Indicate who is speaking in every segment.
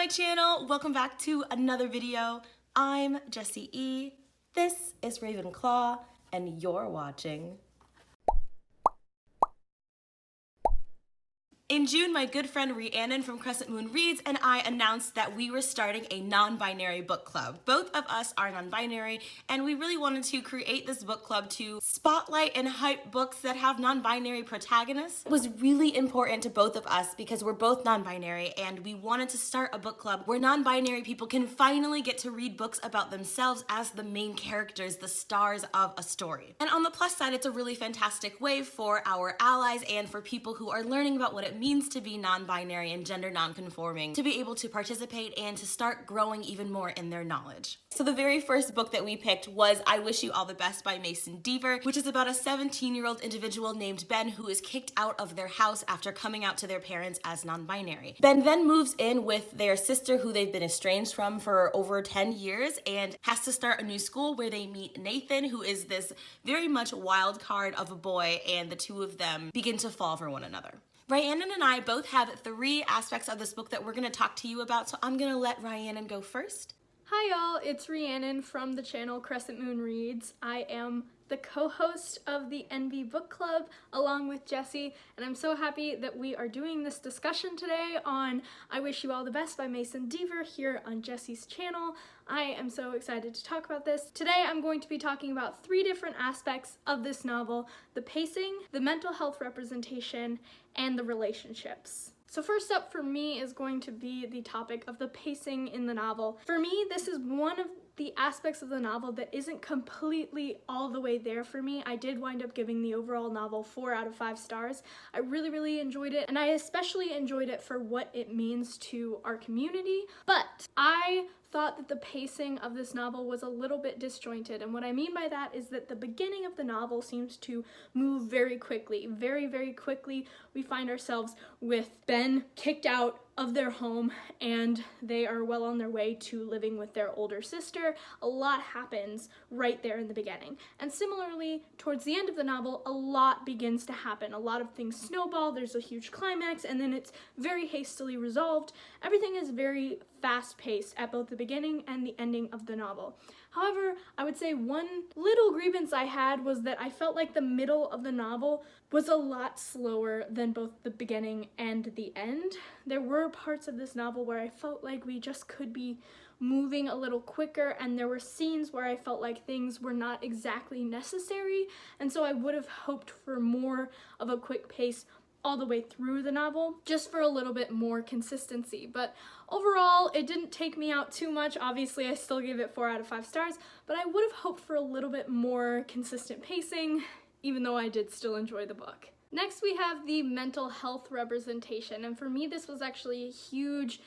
Speaker 1: my channel, welcome back to another video. I'm Jessie E, this is Ravenclaw, and you're watching. In June, my good friend Rhiannon from Crescent Moon Reads and I announced that we were starting a non-binary book club. Both of us are non-binary, and we really wanted to create this book club to spotlight and hype books that have non-binary protagonists. It was really important to both of us because we're both non-binary, and we wanted to start a book club where non-binary people can finally get to read books about themselves as the main characters, the stars of a story. And on the plus side, it's a really fantastic way for our allies and for people who are learning about what it means to be non-binary and gender non-conforming to be able to participate and to start growing even more in their knowledge. So the very first book that we picked was I Wish You All the Best by Mason Deaver, which is about a 17-year-old individual named Ben who is kicked out of their house after coming out to their parents as non-binary. Ben then moves in with their sister who they've been estranged from for over 10 years and has to start a new school where they meet Nathan, who is this very much wild card of a boy, and the two of them begin to fall for one another. Rhiannon and I both have 3 aspects of this book that we're going to talk to you about, so I'm going to let Rhiannon go first.
Speaker 2: Hi y'all, it's Rhiannon from the channel Crescent Moon Reads. I am the co-host of the NB Book Club along with Jessie, and I'm so happy that we are doing this discussion today on I Wish You All the Best by Mason Deaver here on Jessie's channel. I am so excited to talk about this. Today I'm going to be talking about 3 different aspects of this novel: the pacing, the mental health representation, and the relationships. So first up for me is going to be the topic of the pacing in the novel. For me, this is one of the aspects of the novel that isn't completely all the way there for me. I did wind up giving the overall novel 4 out of 5 stars. I really enjoyed it, and I especially enjoyed it for what it means to our community, but I thought that the pacing of this novel was a little bit disjointed, and what I mean by that is that the beginning of the novel seems to move very quickly. Very quickly we find ourselves with Ben kicked out of their home, and they are well on their way to living with their older sister. A lot happens right there in the beginning. And similarly, towards the end of the novel, a lot begins to happen. A lot of things snowball, there's a huge climax, and then it's very hastily resolved. Everything is very fast-paced at both the beginning and the ending of the novel. However, I would say one little grievance I had was that I felt like the middle of the novel was a lot slower than both the beginning and the end. There were parts of this novel where I felt like we just could be moving a little quicker, and there were scenes where I felt like things were not exactly necessary, and so I would have hoped for more of a quick pace all the way through the novel, just for a little bit more consistency. But overall, it didn't take me out too much. Obviously, I still gave it 4 out of 5 stars, but I would have hoped for a little bit more consistent pacing, even though I did still enjoy the book. Next, we have the mental health representation, and for me, this was actually a huge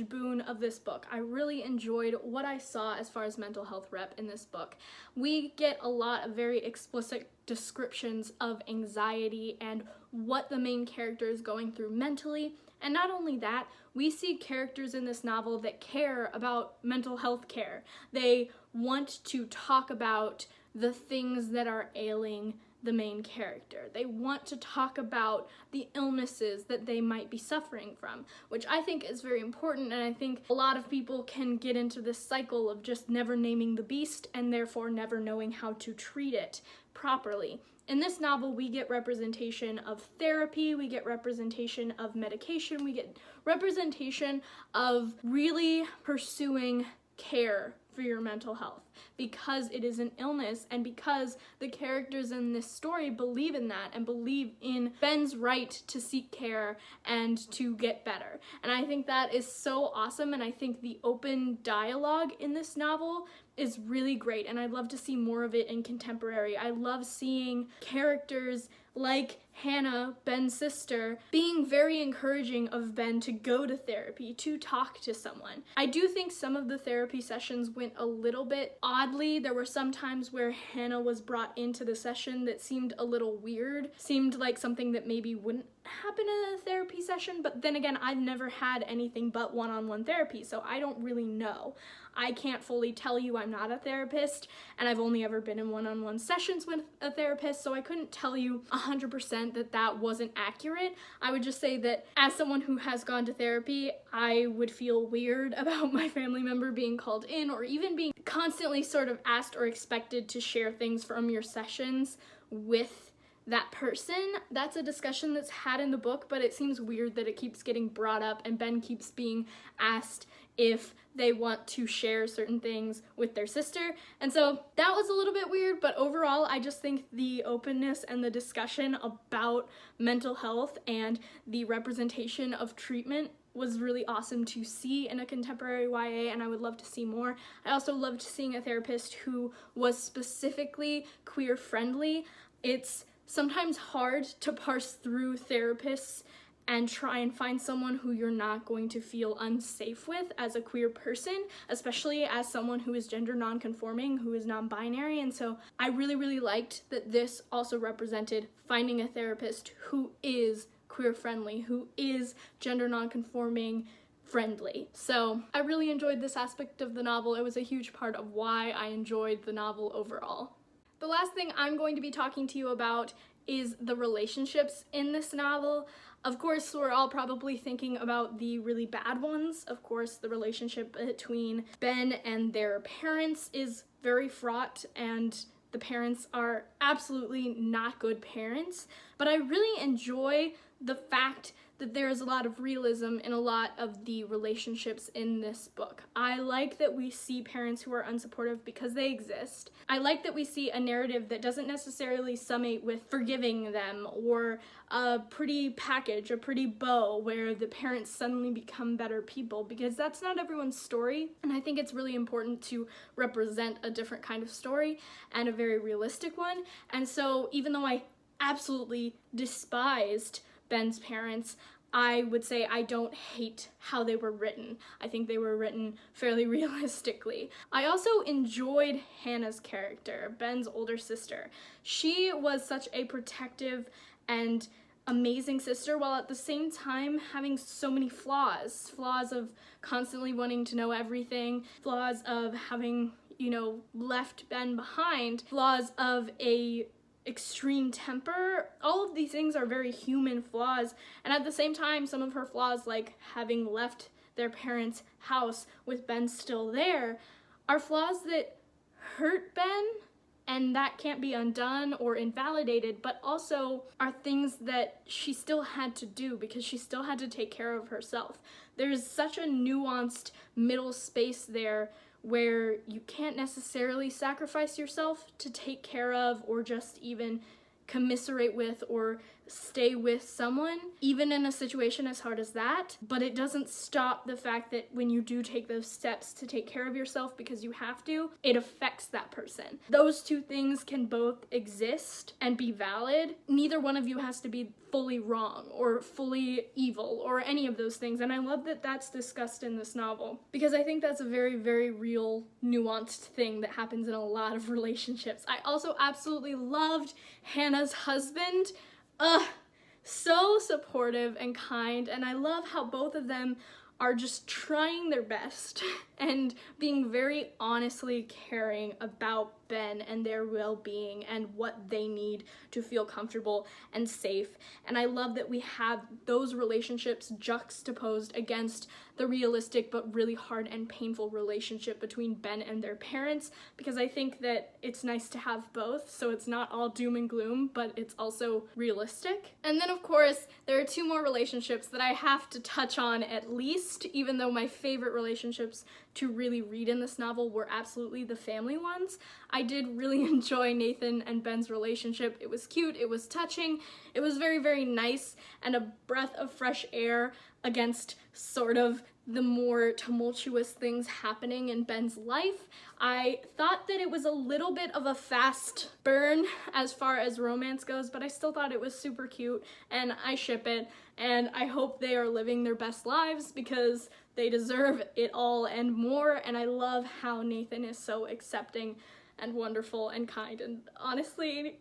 Speaker 2: boon of this book. I really enjoyed what I saw as far as mental health rep in this book. We get a lot of very explicit descriptions of anxiety and what the main character is going through mentally. And not only that, we see characters in this novel that care about mental health care. They want to talk about the things that are ailing the main character. They want to talk about the illnesses that they might be suffering from, which I think is very important, and I think a lot of people can get into this cycle of just never naming the beast and therefore never knowing how to treat it properly. In this novel, we get representation of therapy, we get representation of medication, we get representation of really pursuing care for your mental health, because it is an illness and because the characters in this story believe in that and believe in Ben's right to seek care and to get better. And I think that is so awesome, and I think the open dialogue in this novel is really great, and I'd love to see more of it in contemporary. I love seeing characters like Hannah, Ben's sister, being very encouraging of Ben to go to therapy, to talk to someone. I do think some of the therapy sessions went a little bit oddly. There were some times where Hannah was brought into the session that seemed a little weird, seemed like something that maybe wouldn't happen in a therapy session, but then again, I've never had anything but one-on-one therapy, so I don't really know. I can't fully tell you, I'm not a therapist, and I've only ever been in one-on-one sessions with a therapist, so I couldn't tell you 100% that that wasn't accurate. I would just say that as someone who has gone to therapy, I would feel weird about my family member being called in, or even being constantly sort of asked or expected to share things from your sessions with that person. That's a discussion that's had in the book, but it seems weird that it keeps getting brought up and Ben keeps being asked if they want to share certain things with their sister. And so that was a little bit weird, but overall, I just think the openness and the discussion about mental health and the representation of treatment was really awesome to see in a contemporary YA, and I would love to see more. I also loved seeing a therapist who was specifically queer friendly. It's sometimes hard to parse through therapists and try and find someone who you're not going to feel unsafe with as a queer person, especially as someone who is gender non-conforming, who is non-binary. And so I really, really liked that this also represented finding a therapist who is queer friendly, who is gender non-conforming friendly. So I really enjoyed this aspect of the novel. It was a huge part of why I enjoyed the novel overall. The last thing I'm going to be talking to you about is the relationships in this novel. Of course, we're all probably thinking about the really bad ones. Of course, the relationship between Ben and their parents is very fraught, and the parents are absolutely not good parents. But I really enjoy the fact that there is a lot of realism in a lot of the relationships in this book. I like that we see parents who are unsupportive because they exist. I like that we see a narrative that doesn't necessarily summate with forgiving them or a pretty package, a pretty bow where the parents suddenly become better people, because that's not everyone's story. And I think it's really important to represent a different kind of story and a very realistic one. And so even though I absolutely despised Ben's parents, I would say I don't hate how they were written. I think they were written fairly realistically. I also enjoyed Hannah's character, Ben's older sister. She was such a protective and amazing sister, while at the same time having so many flaws. Flaws of constantly wanting to know everything, flaws of having, left Ben behind, flaws of a extreme temper. All of these things are very human flaws, and at the same time, some of her flaws, like having left their parents' house with Ben still there, are flaws that hurt Ben, and that can't be undone or invalidated, but also are things that she still had to do because she still had to take care of herself. There's such a nuanced middle space there where you can't necessarily sacrifice yourself to take care of or just even commiserate with or stay with someone, even in a situation as hard as that. But it doesn't stop the fact that when you do take those steps to take care of yourself because you have to, it affects that person. Those two things can both exist and be valid. Neither one of you has to be fully wrong or fully evil or any of those things. And I love that that's discussed in this novel, because I think that's a very, very real, nuanced thing that happens in a lot of relationships. I also absolutely loved Hannah's husband. So supportive and kind, and I love how both of them are just trying their best and being very honestly caring about Ben and their well-being and what they need to feel comfortable and safe. And I love that we have those relationships juxtaposed against the realistic but really hard and painful relationship between Ben and their parents, because I think that it's nice to have both, so it's not all doom and gloom, but it's also realistic. And then of course, there are two more relationships that I have to touch on at least, even though my favorite relationships to really read in this novel were absolutely the family ones. I did really enjoy Nathan and Ben's relationship. It was cute, it was touching, it was very, very nice, and a breath of fresh air against sort of the more tumultuous things happening in Ben's life. I thought that it was a little bit of a fast burn as far as romance goes, but I still thought it was super cute, and I ship it, and I hope they are living their best lives because they deserve it all and more. And I love how Nathan is so accepting and wonderful and kind, and honestly,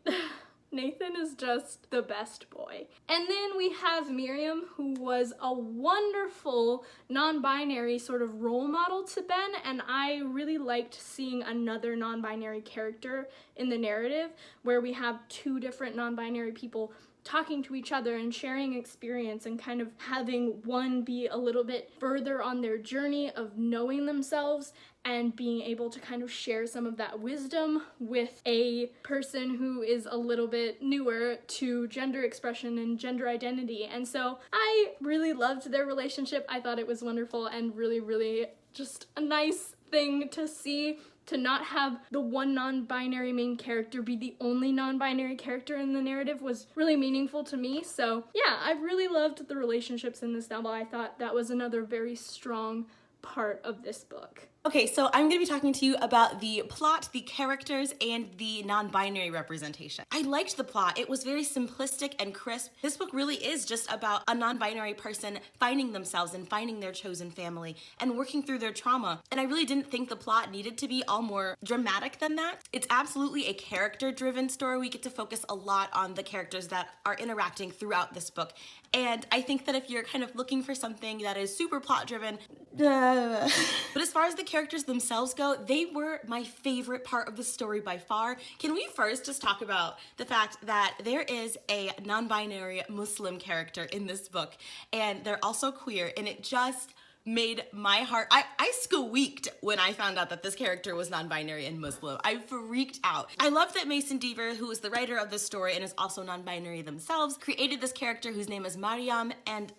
Speaker 2: Nathan is just the best boy. And then we have Miriam, who was a wonderful non-binary sort of role model to Ben, and I really liked seeing another non-binary character in the narrative where we have two different non-binary people talking to each other and sharing experience and kind of having one be a little bit further on their journey of knowing themselves and being able to kind of share some of that wisdom with a person who is a little bit newer to gender expression and gender identity. And so I really loved their relationship. I thought it was wonderful and really, really just a nice thing to see. To not have the one non-binary main character be the only non-binary character in the narrative was really meaningful to me. So yeah, I really loved the relationships in this novel. I thought that was another very strong part of this book.
Speaker 1: Okay, so I'm going to be talking to you about the plot, the characters, and the non-binary representation. I liked the plot. It was very simplistic and crisp. This book really is just about a non-binary person finding themselves and finding their chosen family and working through their trauma. And I really didn't think the plot needed to be all more dramatic than that. It's absolutely a character-driven story. We get to focus a lot on the characters that are interacting throughout this book. And I think that if you're kind of looking for something that is super plot-driven, but as far as the characters themselves go, they were my favorite part of the story by far. Can we first just talk about the fact that there is a non-binary Muslim character in this book, and they're also queer, and it just made my heart, I squeaked when I found out that this character was non-binary and Muslim. I freaked out. I love that Mason Deaver, who is the writer of this story and is also non-binary themselves, created this character whose name is Mariam, and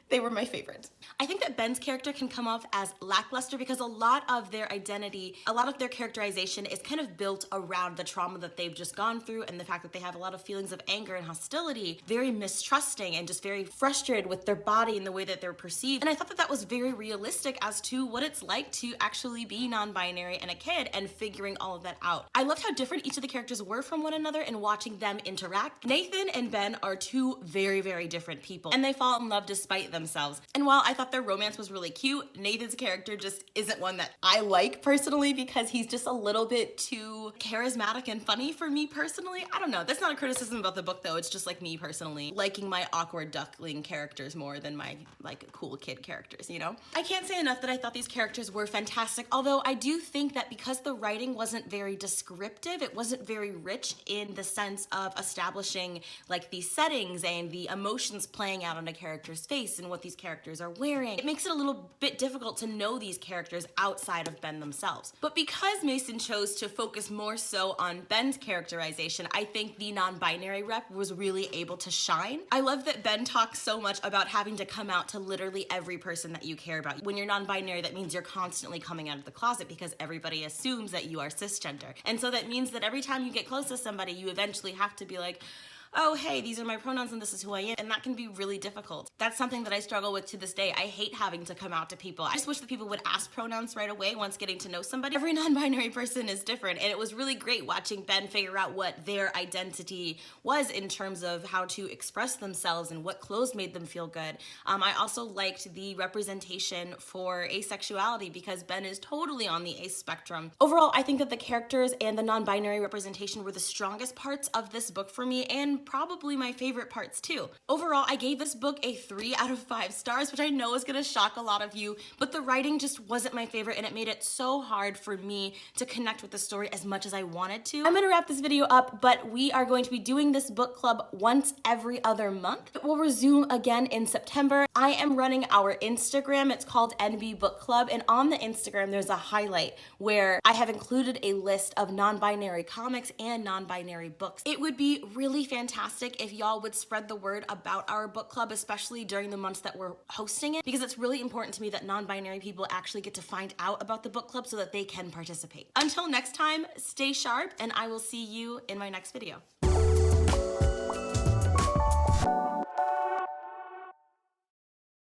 Speaker 1: they were my favorite. I think that Ben's character can come off as lackluster because a lot of their identity, a lot of their characterization is kind of built around the trauma that they've just gone through and the fact that they have a lot of feelings of anger and hostility, very mistrusting and just very frustrated with their body and the way that they're perceived. And I thought that that was very realistic as to what it's like to actually be non-binary and a kid and figuring all of that out. I loved how different each of the characters were from one another and watching them interact. Nathan and Ben are two very, very different people, and they fall in love despite themselves. And while I thought their romance was really cute, Nathan's character just isn't one that I like personally because he's just a little bit too charismatic and funny for me personally. I don't know. That's not a criticism about the book though. It's just like me personally liking my awkward duckling characters more than my like cool kid characters, you know? I can't say enough that I thought these characters were fantastic, although I do think that because the writing wasn't very descriptive, it wasn't very rich in the sense of establishing like these settings and the emotions playing out on a character's face and what these characters are wearing. It makes it a little bit difficult to know these characters outside of Ben themselves. But because Mason chose to focus more so on Ben's characterization, I think the non-binary rep was really able to shine. I love that Ben talks so much about having to come out to literally every person that you care about. When you're non-binary, that means you're constantly coming out of the closet because everybody assumes that you are cisgender. And so that means that every time you get close to somebody, you eventually have to be like, oh, hey, these are my pronouns and this is who I am. And that can be really difficult. That's something that I struggle with to this day. I hate having to come out to people. I just wish that people would ask pronouns right away once getting to know somebody. Every non-binary person is different. And it was really great watching Ben figure out what their identity was in terms of how to express themselves and what clothes made them feel good. I also liked the representation for asexuality because Ben is totally on the ace spectrum. Overall, I think that the characters and the non-binary representation were the strongest parts of this book for me, and probably my favorite parts too. Overall, I gave this book a 3 out of 5 stars, which I know is gonna shock a lot of you, but the writing just wasn't my favorite and it made it so hard for me to connect with the story as much as I wanted to. I'm gonna wrap this video up, but we are going to be doing this book club once every other month. It will resume again in September. I am running our Instagram. It's called NB Book Club, and on the Instagram, there's a highlight where I have included a list of non-binary comics and non-binary books. It would be really fantastic if y'all would spread the word about our book club, especially during the months that we're hosting it, because it's really important to me that non-binary people actually get to find out about the book club so that they can participate. Until next time, stay sharp, and I will see you in my next video.